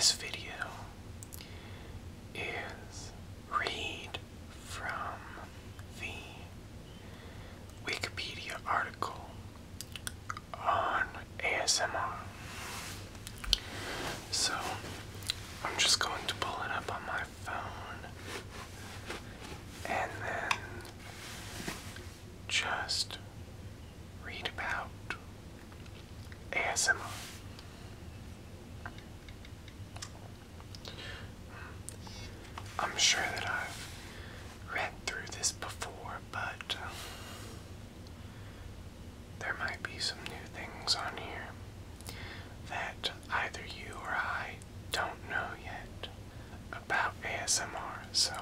This video is read from the Wikipedia article on ASMR. So I'm just going to pull it up on my phone and then just read about ASMR. I'm sure that I've read through this before, but there might be some new things on here that either you or I don't know yet about ASMR, so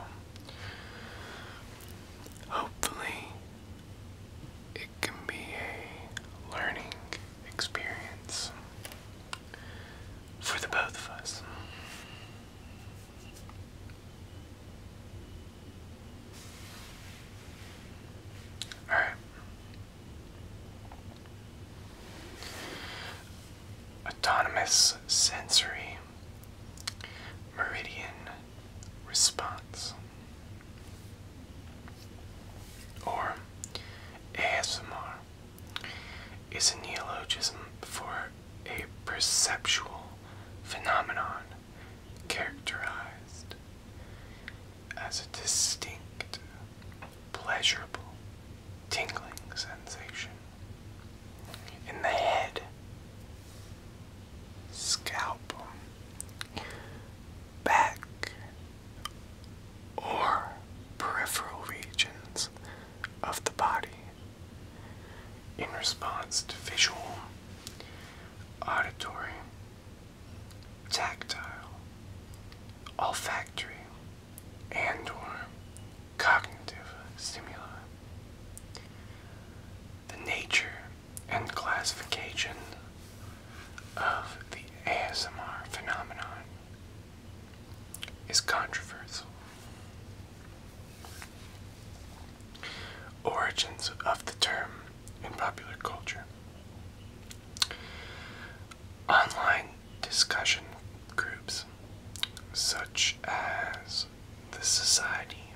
hopefully it can be a learning experience for the both of us. Alright. Autonomous sensory meridian response, or ASMR, is a neologism for a perceptual phenomenon characterized as a distinct, pleasurable, tingling sensation in the head, scalp, back, or peripheral regions of the body in response to visual, auditory, tactile, olfactory, and/or cognitive stimuli. The nature and classification of the ASMR phenomenon is controversial. Origins of the term in popular culture. Online discussion groups such as the Society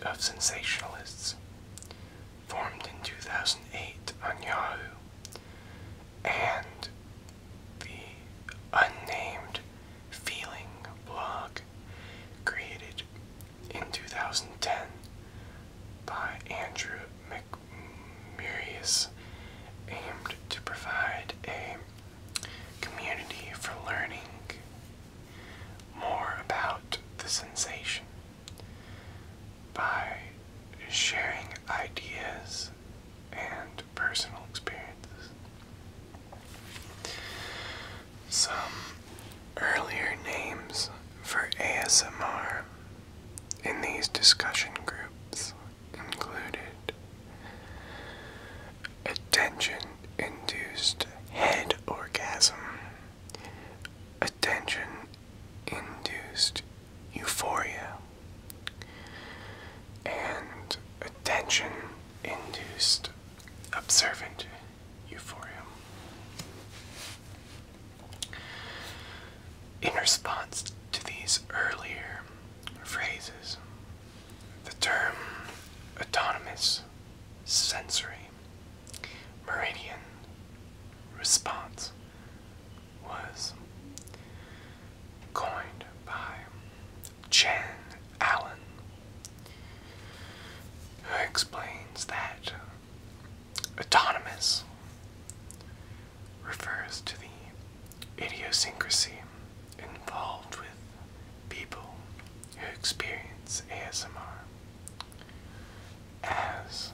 of Sensationalists, formed in 2008 on Yahoo, and the Unnamed Feeling blog, created in 2010 by Andrew McMurius, aimed to provide a community for learning more about the sensation by sharing ideas and personal experiences. Some earlier names for ASMR in these discussion groups included attention-induced head orgasm, attention-induced euphoria, and attention-induced observant euphoria. In response to these earlier phrases, the term autonomous sensory meridian response was coined by Chen Allen, who explains that autonomous refers to the idiosyncrasy involved with people who experience ASMR, as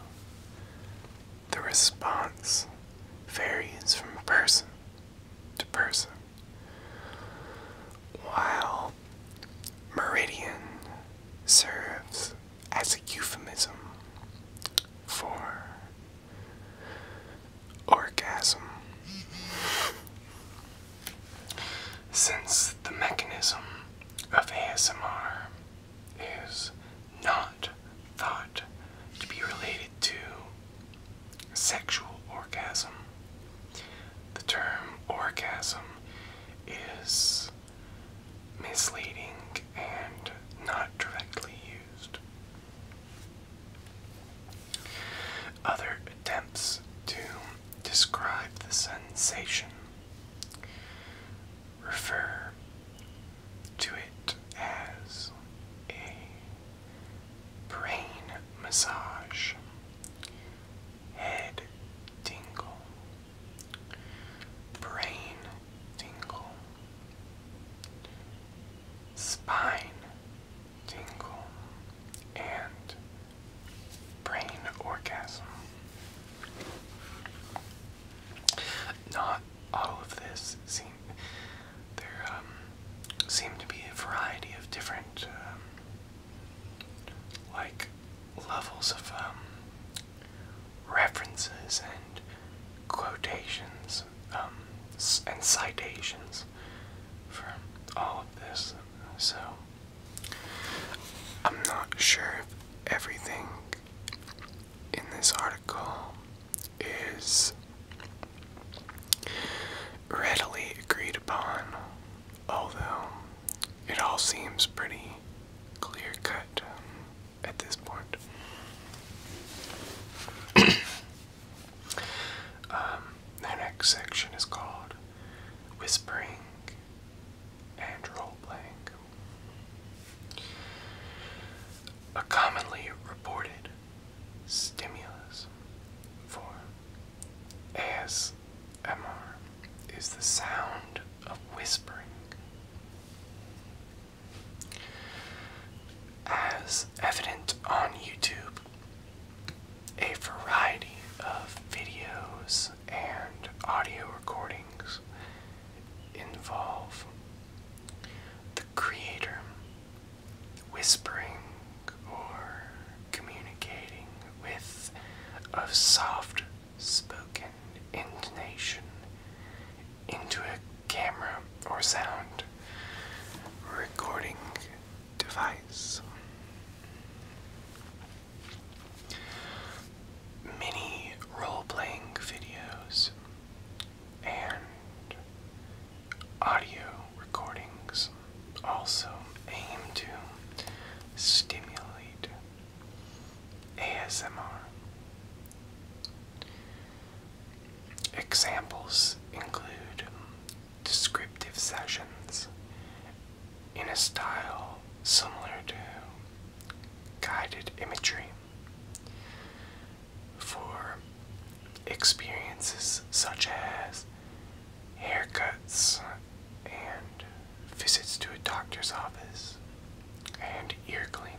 the response varies from person to person, while meridian serves as a euphemism for orgasm. Since the mechanism of ASMR is not thought to be related to sexual orgasm, the term orgasm is massage, head tingle, brain tingle, spine tingle, and brain orgasm. Not all of this there seem to be a variety of different like levels of references and quotations and citations for all of this. So I'm not sure if everything in this article is readily agreed upon, although it all seems pretty clear-cut at this point. The next section is called Whispering and Role-Playing. A commonly reported stimulus for ASMR is the sound of whispering. As evident on YouTube, a variety of videos and audio recordings involve the creator whispering or communicating with a soft spoken intonation into a camera or sound recording device. Many role-playing videos and audio recordings also aim to stimulate ASMR. Examples include descriptive sessions in a style similar to guided imagery for experiences such as haircuts and visits to a doctor's office and ear cleaning.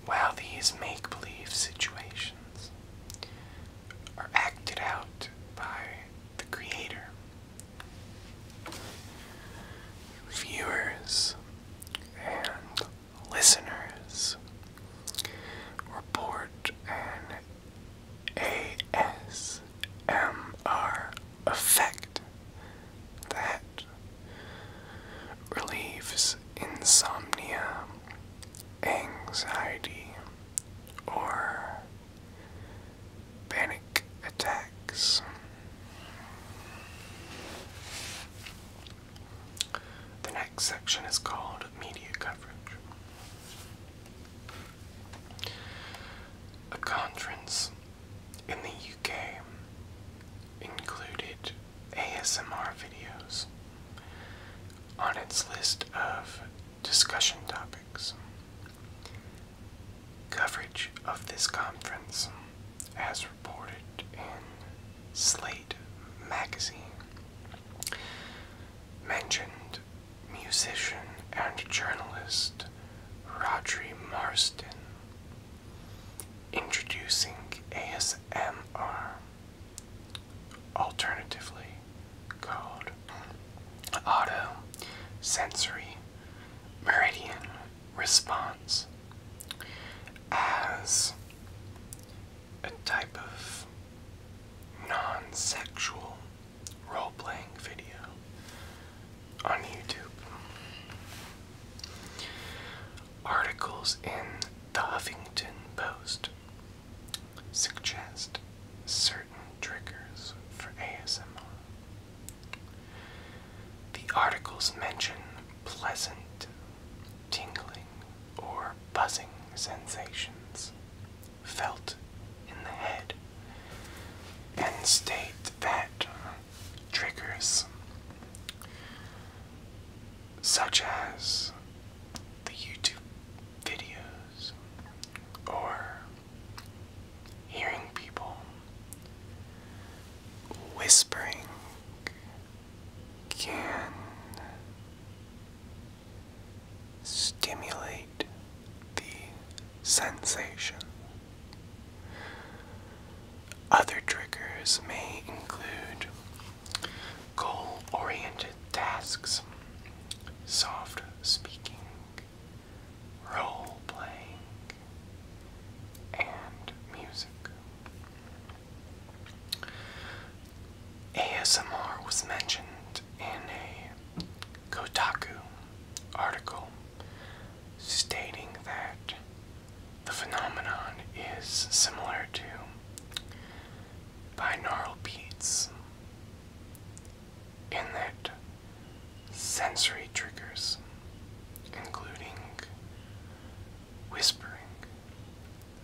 While these make-believe situations are acted out by the creator, viewers and listeners report an ASMR effect that relieves insomnia, anxiety, or panic attacks. The next section is called media coverage. A conference in the UK included ASMR videos on its list of discussion topics. Coverage of this conference, as reported in Slate magazine, mentioned musician and journalist Rodri Marston introducing ASMR, alternatively called auto-sensory meridian response, as a type of non-sexual role-playing video on YouTube. Articles in the Huffington Post suggest certain triggers for ASMR. The articles mention pleasant, tingling, or buzzing sensations felt in the head, and state that triggers such as the stimulate the sensation. Other triggers may include goal-oriented tasks, soft speaking, role-playing, and music. ASMR was mentioned in a Kotaku article stating that the phenomenon is similar to binaural beats in that sensory triggers, including whispering,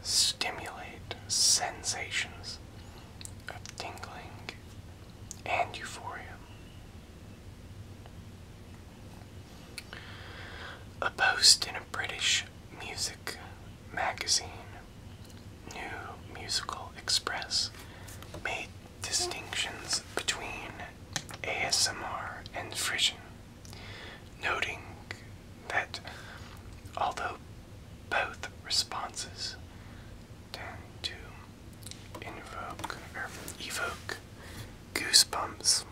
stimulate sensations of tingling and euphoria. A post in a British music magazine, New Musical Express, made distinctions between ASMR and frisson, noting that although both responses tend to evoke goosebumps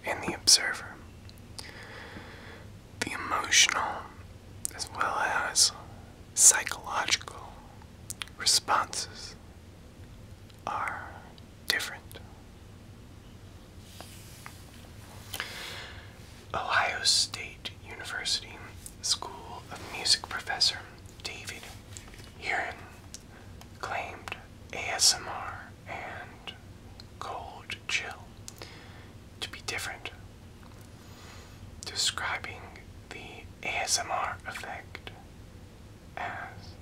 in the observer, the emotional as well as psychological responses are different. Ohio State University School of Music professor David Heron claimed ASMR and cold chill to be different, describing the ASMR effect as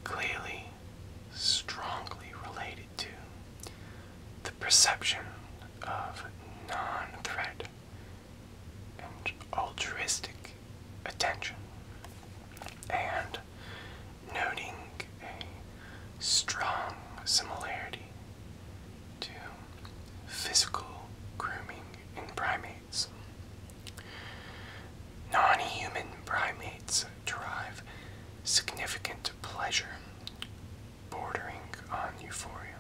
clearly, strongly related to the perception of non-threat and altruistic attention, and noting a strong similarity to physical grooming in primates. Non-human primates derive significant pleasure, bordering on euphoria,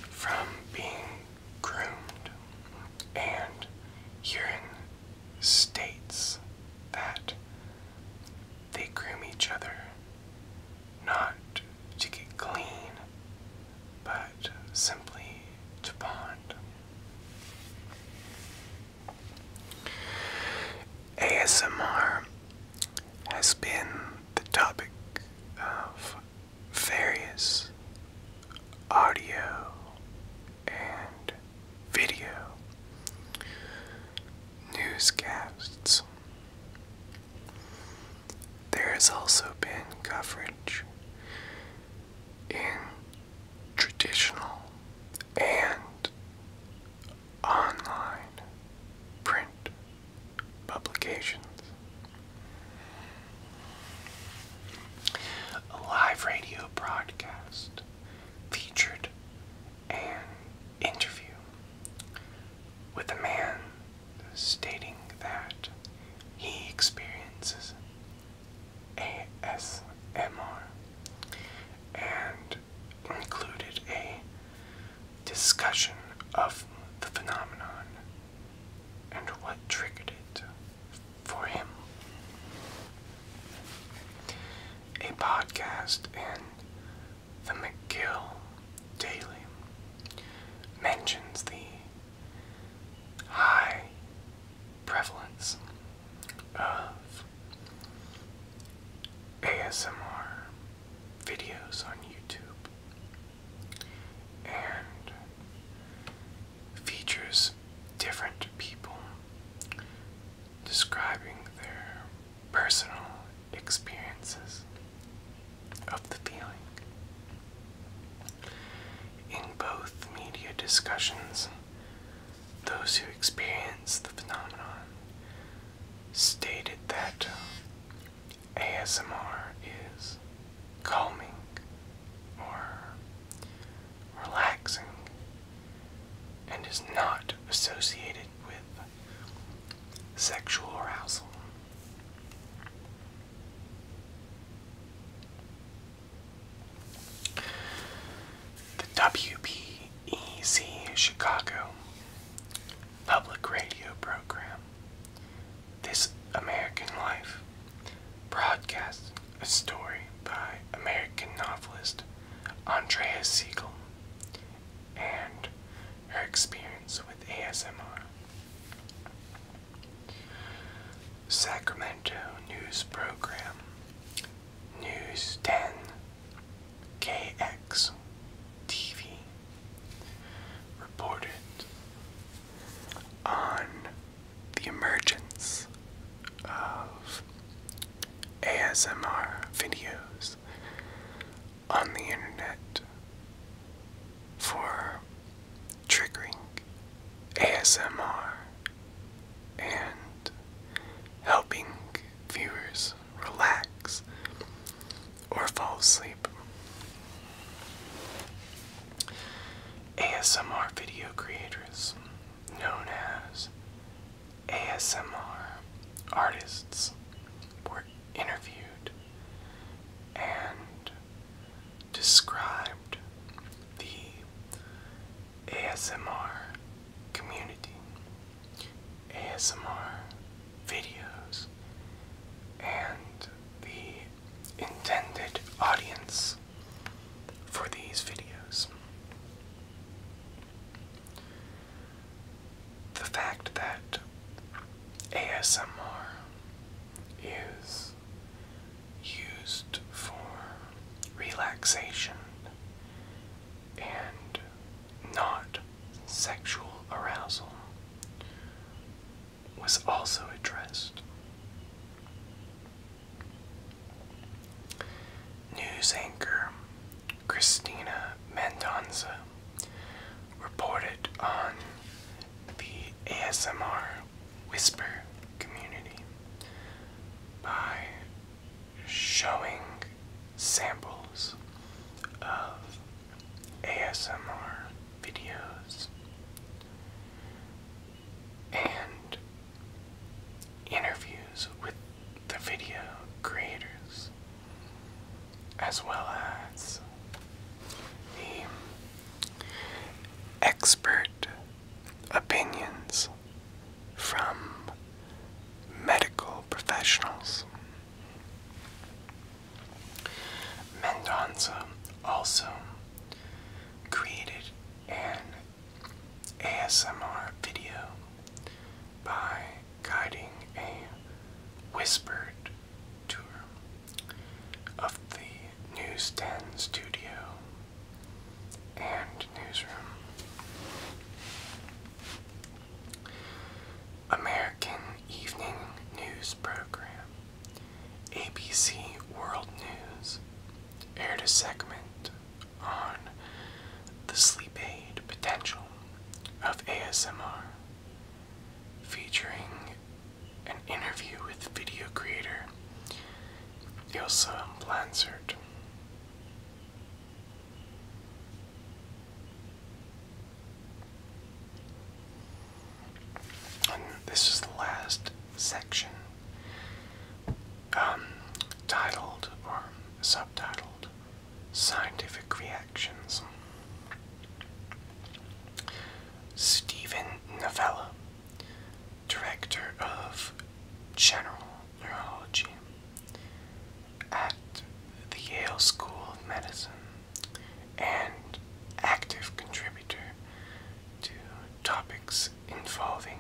from being groomed, and Heron states that they groom each other not to get clean, but simply to bond. ASMR has been the topic of various audio and video newscasts. There has also been coverage in traditional and online print publications. A live radio broadcast featured an interview with a man stating that he experiences ASMR and included a discussion of the phenomenon and what triggered it for him. A podcast in the McGill Daily mentions the high prevalence of ASMR videos on YouTube and features different people describing their personal experiences of the feeling. In both media discussions, those who experience the phenomenon stated that ASMR is calming or relaxing and is not associated with sexual arousal. Sacramento news program News 10 KX TV reported on the emergence of ASMR videos on the internet for triggering ASMR and helping viewers relax or fall asleep. ASMR video creators, known as ASMR artists, were interviewed and described the ASMR community, ASMR videos, and the intended audience for these videos. The fact that ASMR is used for relaxation and not sexual arousal was also addressed. News anchor Christina Mendonza reported on the ASMR whisper community by showing samples of ASMR videos and interviews with the video creators, as well as the expert opinions from medical professionals. Mendonza also created an ASMR video by guiding a whispered tour of the News 10 studio and newsroom. American Evening News Program ABC World News aired a segment on the sleep aid potential of ASMR, featuring an interview with video creator Ilsa Blansert. And this is the last section, titled or subtitled Scientific Reactions. Stephen Novella, Director of General Neurology at the Yale School of Medicine and active contributor to topics involving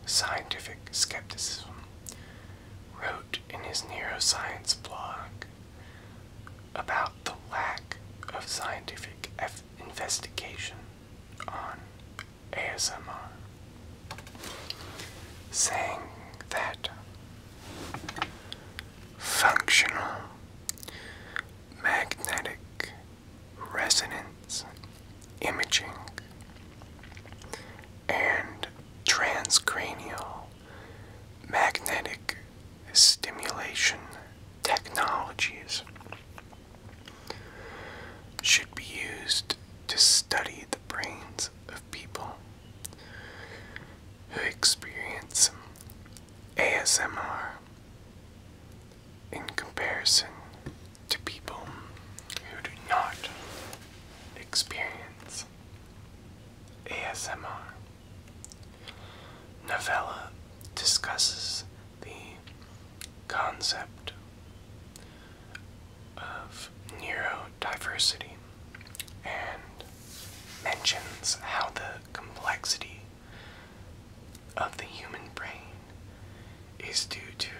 scientific skepticism, wrote in his neuroscience blog about the lack of scientific investigation on ASMR, saying that functional magnetic resonance imaging and transcranial magnetic stimulation technologies should be used to study the brains of people who experience ASMR in comparison to people who do not experience ASMR. Novella discusses the concept of neurodiversity and mentions how the complexity of the human brain is due to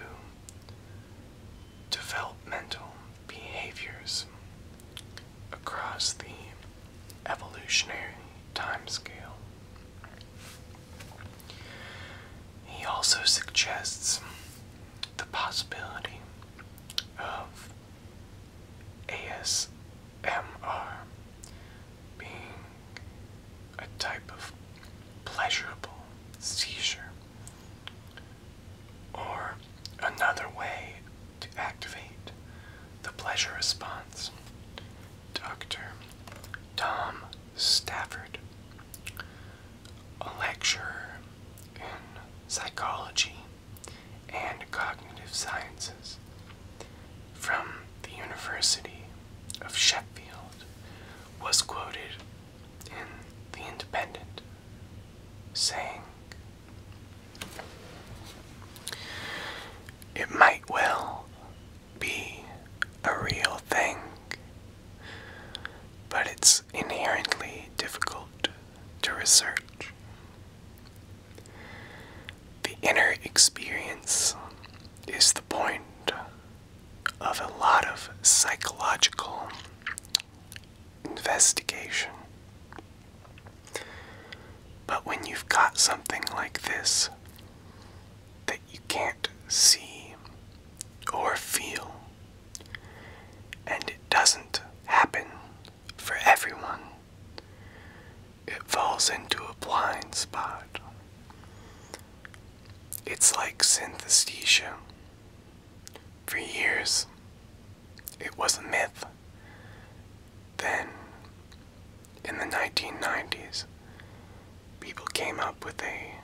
developmental behaviors across the evolutionary timescale. He also suggests the possibility of ASMR being a type of pleasurable seizure, or another way to activate the pleasure response. Dr. Tom Stafford, a lecturer in psychology and cognitive sciences from the University of Sheffield, was quoted in The Independent saying, "It might well be a real thing, but it's inherently difficult to research. The inner experience is the point of a lot of psychological investigation. But when you've got something like this that you can't see or feel, and it doesn't happen for everyone, it falls into a blind spot. It's like synesthesia. For years, it was a myth. Then, in the 1990s, people came up with a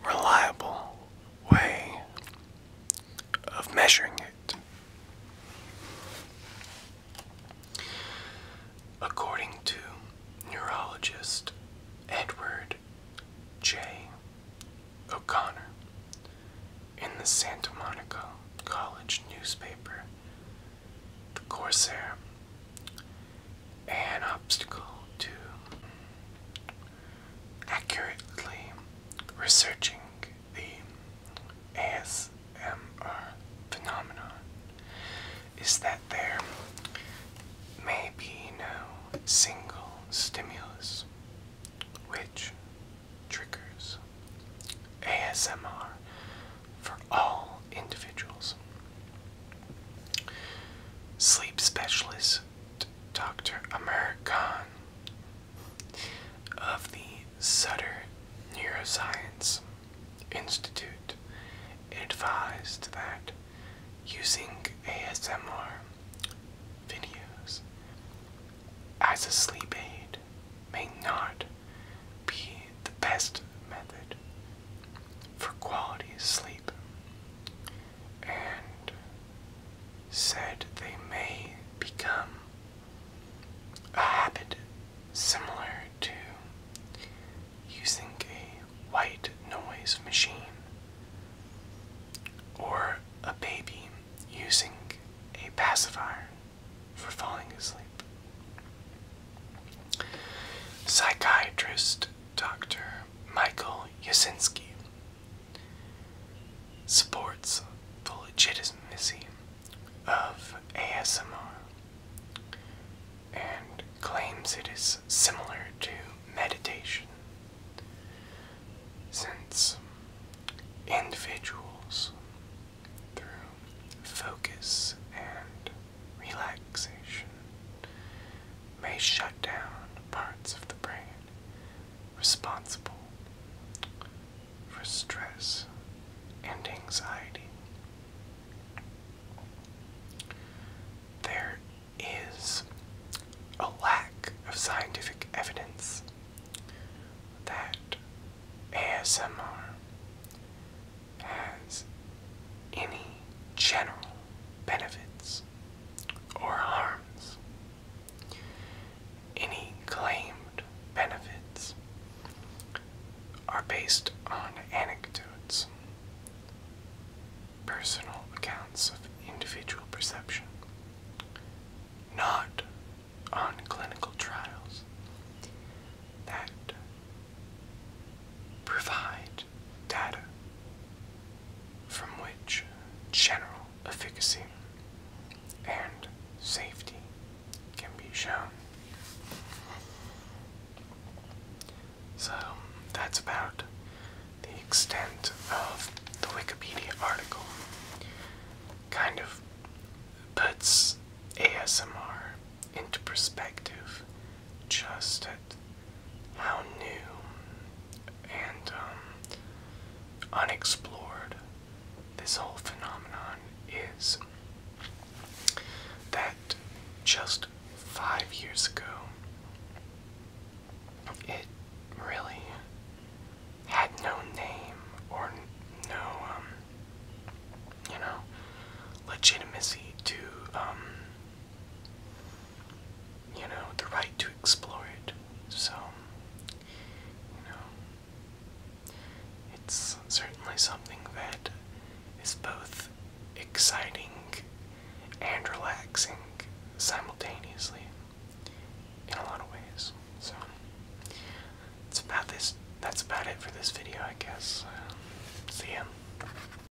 reliable way of measuring it. According to neurologist Edward J. O'Connor in the Santa Monica College newspaper, The Corsair, an obstacle to accurately researching the ASMR phenomenon is that there may be no single stimulus which triggers ASMR for all individuals. Sleep specialist Dr. Amir Khan of the Sutter Neuroscience Institute advised that using ASMR videos as a sleep aid may not be the best method for quality sleep, and said they may become a habit similar to using a white noise machine or a baby using a pacifier for falling asleep. Psychiatrist Dr. Michael Yasinski supports the legitimacy of ASMR and claims it is similar to meditation, since individuals, through focus and relaxation, may shut down parts of the brain responsible for stress and anxiety. There is a lack of scientific evidence that ASMR has any general benefits or harms. Any claimed benefits are based on anecdotes, personal accounts of individual perception, not on clinical trials that provide data from general efficacy and safety can be shown. So that's about the extent of the Wikipedia.